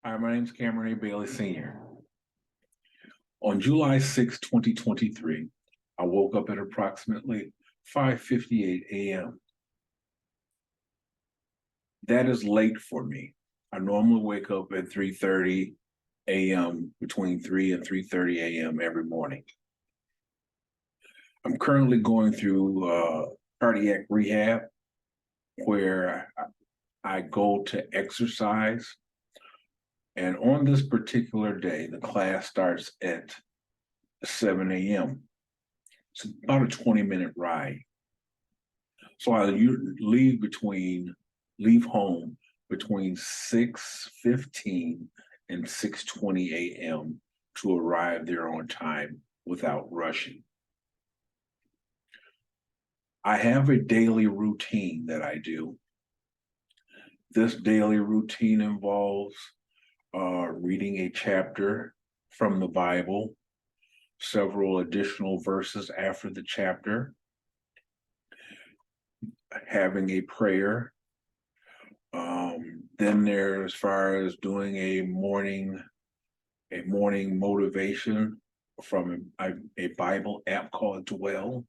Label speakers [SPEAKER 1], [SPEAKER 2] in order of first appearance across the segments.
[SPEAKER 1] Hi, my name is Cameron A. Bailey Sr. On July 6, 2023, I woke up at approximately 5:58 a.m. That is late for me. I normally wake up at 3:30 a.m., between 3 and 3:30 a.m. every morning. I'm currently going through cardiac rehab where I go to exercise. And on this particular day, the class starts at 7 a.m. It's about a 20-minute ride. So I leave home between 6:15 and 6:20 a.m. to arrive there on time without rushing. I have a daily routine that I do. This daily routine involves reading a chapter from the Bible, several additional verses after the chapter, having a prayer. Then there, as far as doing a morning motivation from a Bible app called Dwell.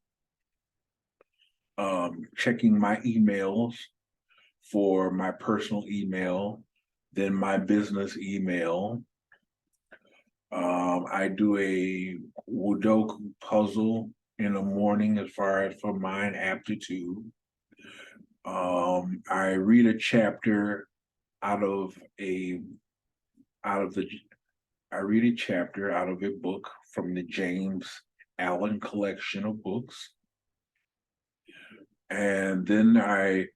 [SPEAKER 1] Checking my emails for my personal email, then my business email. I do a Sudoku puzzle in the morning as far as for mind aptitude. I read a chapter out of a out of the I read a chapter out of a book from the James Allen collection of books. And then I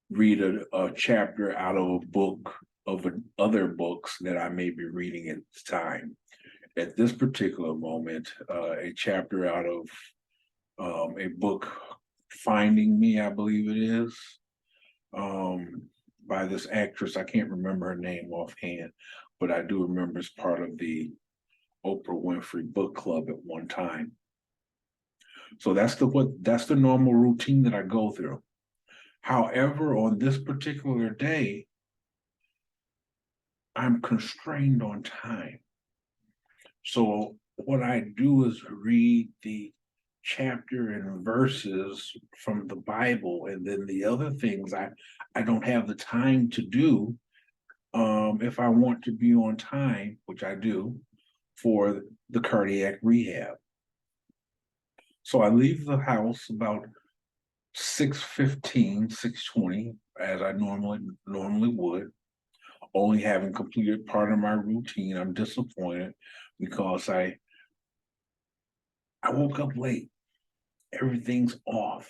[SPEAKER 1] read a chapter out of a book of other books that I may be reading at this time. At this particular moment, a chapter out of a book, Finding Me, I believe it is, by this actress. I can't remember her name offhand, but I do remember it's part of the Oprah Winfrey Book Club at one time. So that's the normal routine that I go through. However, on this particular day, I'm constrained on time. So what I do is read the chapter and verses from the Bible, and then the other things I don't have the time to do if I want to be on time, which I do, for the cardiac rehab. So I leave the house about 6:15, 6:20, as I normally would, only having completed part of my routine. I'm disappointed because I woke up late. Everything's off.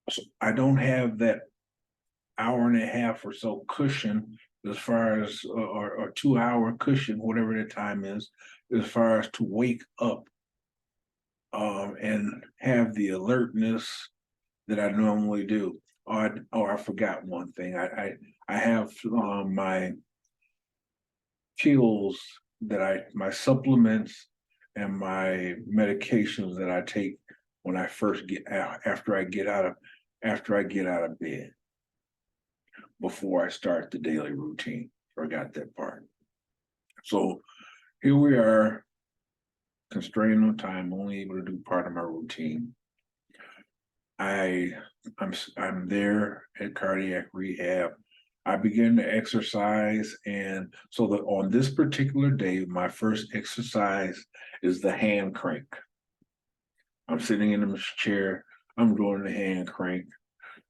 [SPEAKER 1] So I don't have that hour and a half or so cushion as far as or 2 hour cushion, whatever the time is, as far as to wake up and have the alertness that I normally do. I forgot one thing. I have my pills my supplements and my medications that I take when I first get out after I get out of bed before I start the daily routine. Forgot that part. So here we are, constrained on time, only able to do part of my routine. I'm there at cardiac rehab. I begin to exercise, and so that on this particular day, my first exercise is the hand crank. I'm sitting in the chair. I'm doing the hand crank.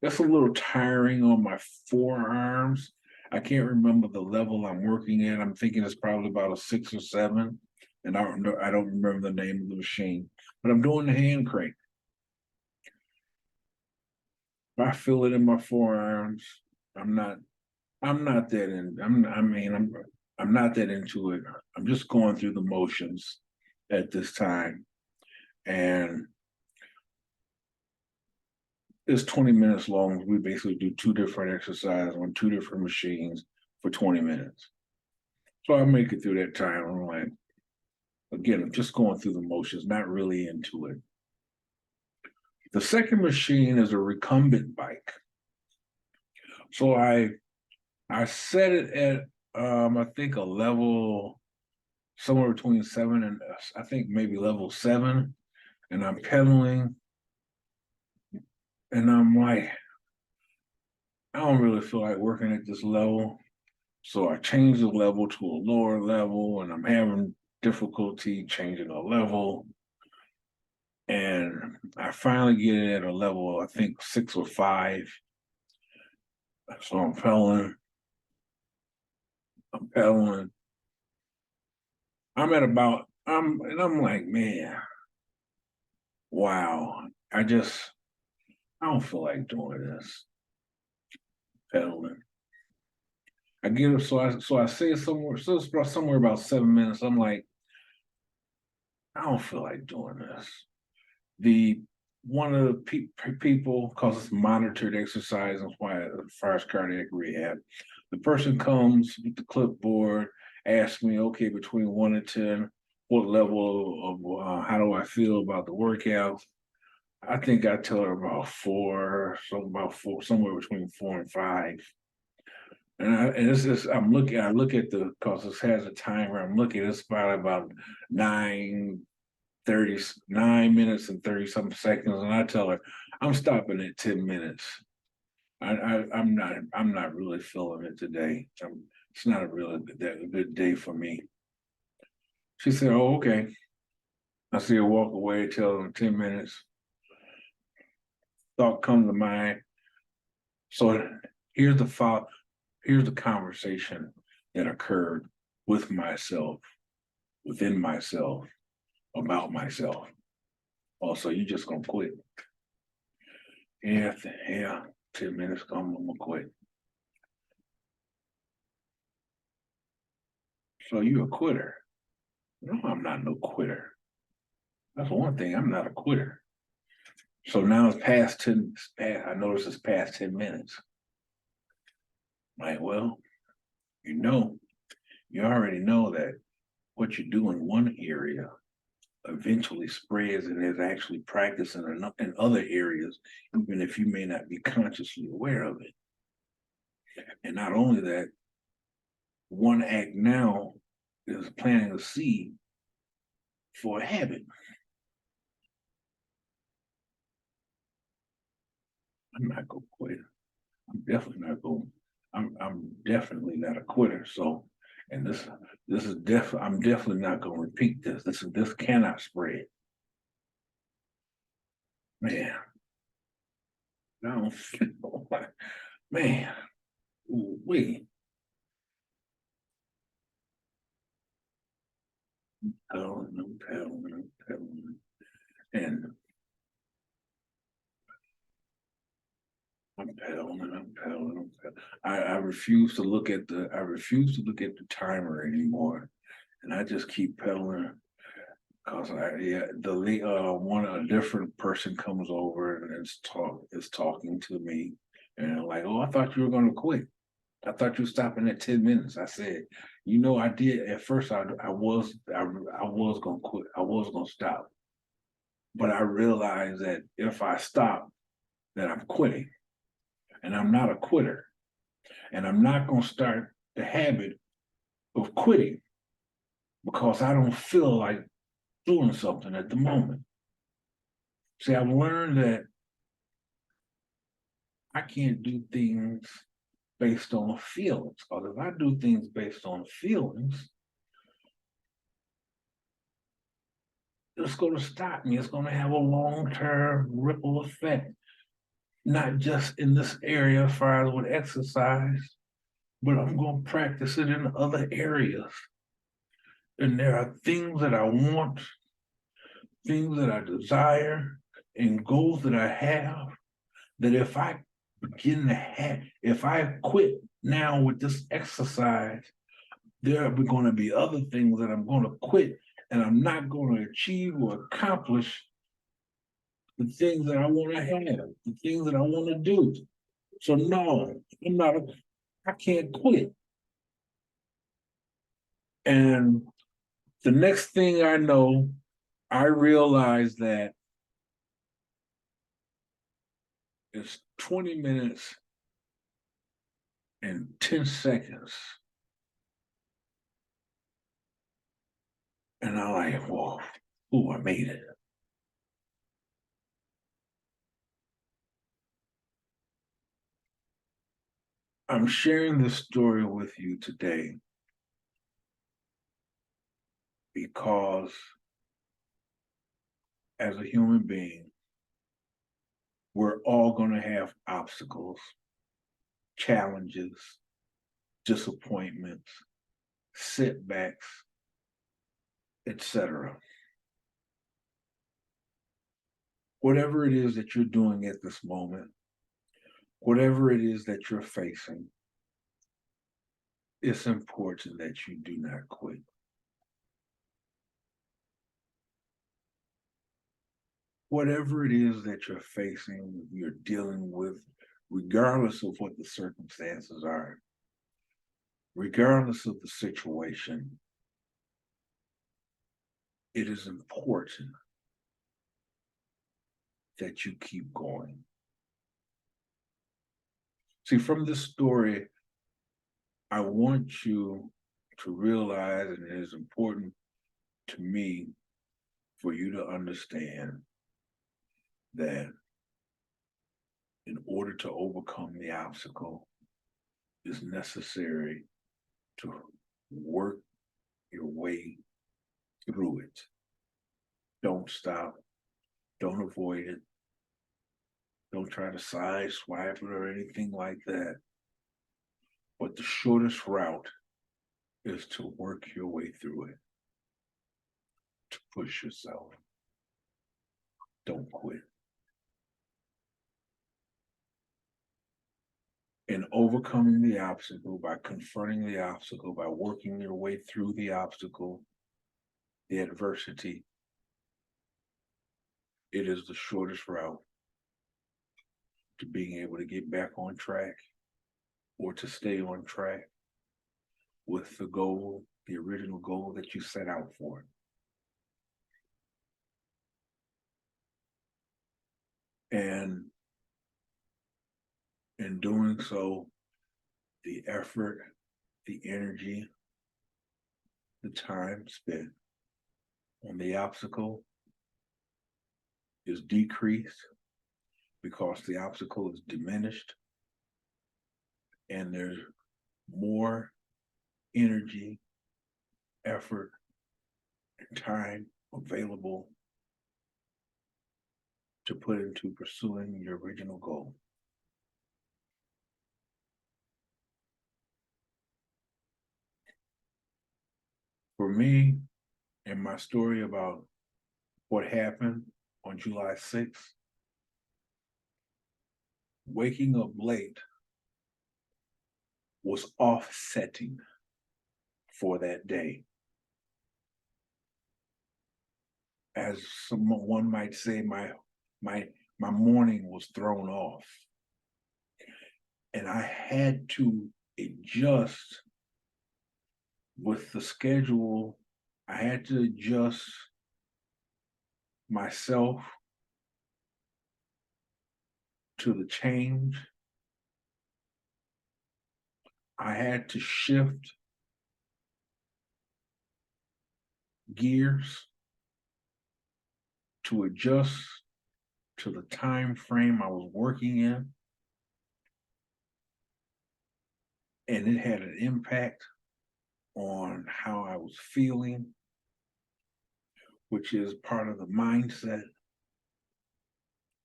[SPEAKER 1] That's a little tiring on my forearms. I can't remember the level I'm working at. I'm thinking it's probably about a 6 or 7, and I don't remember the name of the machine. But I'm doing the hand crank. I feel it in my forearms. I'm not. I'm not that in. I'm not that into it. I'm just going through the motions at this time, and it's 20 minutes long. We basically do 2 different exercises on 2 different machines for 20 minutes. So I make it through that time. I'm like, again, I'm just going through the motions, not really into it. The second machine is a recumbent bike. So I set it at I think a level somewhere between seven and I think maybe level seven, and I'm pedaling, and I'm like, I don't really feel like working at this level. So I changed the level to a lower level, and I'm having difficulty changing a level. And I finally get it at a level, I think 6 or 5. So I'm pedaling. I'm at about, I'm like, man, wow. I don't feel like doing this pedaling. I get it, so I say somewhere, so it's about somewhere about 7 minutes. I'm like, I don't feel like doing this. The one of the people, because it's monitored exercise and why as far as cardiac rehab, the person comes with the clipboard, asks me, okay, between 1 and 10, what level of how do I feel about the workout? I think I tell her about 4, so about 4, somewhere between 4 and 5. And it's just I look at the because this has a timer. I'm looking, it's probably about 9:39 minutes and 30 some seconds, and I tell her I'm stopping at 10 minutes. I'm not really feeling it today. It's not a really good day for me. She said, "Oh, okay." I see her walk away, tell them 10 minutes. Thought come to mind. So here's the thought, here's the conversation that occurred with myself, within myself, about myself. Also, you just gonna quit. Yeah, 10 minutes come, I'm gonna quit. So you a quitter. No, I'm not no quitter. That's one thing. I'm not a quitter. So now it's past 10. I notice it's past 10 minutes. Like, well, you know, you already know that what you do in one area eventually spreads and is actually practiced in other areas, even if you may not be consciously aware of it. And not only that, one act now is planting a seed for a habit. I'm not gonna quit. I'm definitely not going. I'm definitely not a quitter. So, and this is definitely I'm definitely not going to repeat this. This cannot spread. Man, I don't feel like man. Wait, pedaling, I'm pedaling, I'm pedaling, and I'm pedaling, I'm pedaling, I'm pedaling. I refuse to look at the timer anymore, and I just keep pedaling. Cause one a different person comes over and is talking to me, and like, oh, I thought you were gonna quit. I thought you were stopping at 10 minutes. I said, I did at first. I was gonna quit. I was gonna stop, but I realized that if I stop, that I'm quitting, and I'm not a quitter, and I'm not gonna start the habit of quitting because I don't feel like doing something at the moment. See, I've learned that I can't do things based on feelings. Because if I do things based on feelings, it's going to stop me. It's going to have a long-term ripple effect, not just in this area as far as with exercise, but I'm going to practice it in other areas. And there are things that I want, things that I desire, and goals that I have that if I quit now with this exercise, there are going to be other things that I'm going to quit and I'm not going to achieve or accomplish the things that I want to have, the things that I want to do. So no, I can't quit. And the next thing I know, I realize that it's 20 minutes and 10 seconds And I'm like, whoa, ooh, I made it. I'm sharing this story with you today because as a human being, we're all going to have obstacles, challenges, disappointments, setbacks, etc. Whatever it is that you're doing at this moment, whatever it is that you're facing, it's important that you do not quit. Whatever it is that you're facing, you're dealing with, regardless of what the circumstances are, regardless of the situation, it is important that you keep going. See, from this story, I want you to realize, and it is important to me for you to understand that in order to overcome the obstacle, it's necessary to work your way through it. Don't stop. Don't avoid it. Don't try to sideswipe it or anything like that. But the shortest route is to work your way through it, to push yourself. Don't quit. In overcoming the obstacle, by confronting the obstacle, by working your way through the obstacle, the adversity, it is the shortest route to being able to get back on track or to stay on track with the goal, the original goal that you set out for. And in doing so, the effort, the energy, the time spent on the obstacle is decreased because the obstacle is diminished and there's more energy, effort, and time available to put into pursuing your original goal. For me, and my story about what happened on July 6th, waking up late was offsetting for that day. As someone might say, my morning was thrown off. And I had to adjust with the schedule. I had to adjust myself to the change. I had to shift gears to adjust to the time frame I was working in. And it had an impact on how I was feeling, which is part of the mindset.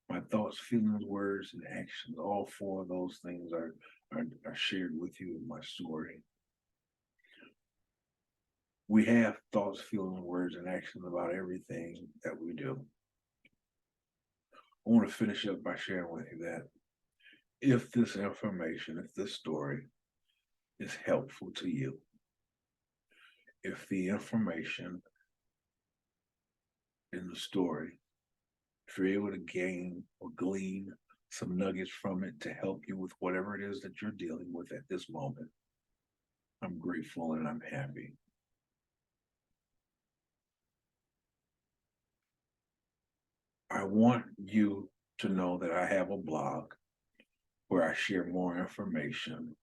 [SPEAKER 1] My thoughts, feelings, words, and actions, all four of those things are shared with you in my story. We have thoughts, feelings, words, and actions about everything that we do. I want to finish up by sharing with you that if this information, if this story is helpful to you, if the information in the story, if you're able to gain or glean some nuggets from it to help you with whatever it is that you're dealing with at this moment, I'm grateful and I'm happy. I want you to know that I have a blog where I share more information.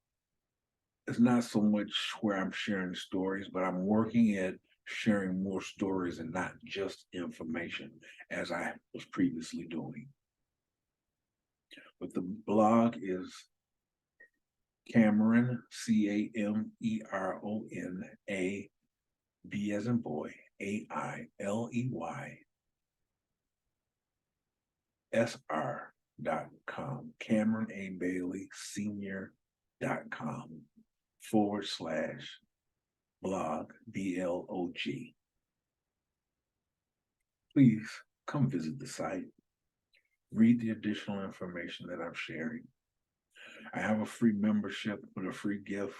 [SPEAKER 1] It's not so much where I'm sharing stories, but I'm working it sharing more stories and not just information as I was previously doing. But the blog is Cameron, Camerona, B as in boy, AILEY SR.com, Cameron A. Bailey Senior.com /blog blog. Please come visit the site, read the additional information that I'm sharing. I have a free membership with a free gift,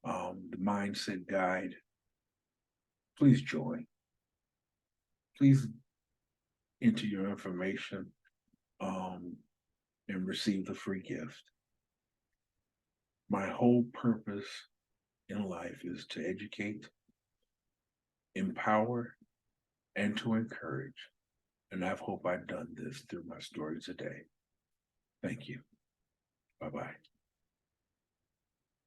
[SPEAKER 1] the mindset guide. Please join. Please enter your information and receive the free gift. My whole purpose in life is to educate, empower, and to encourage. And I hope I've done this through my story today. Thank you. Bye-bye.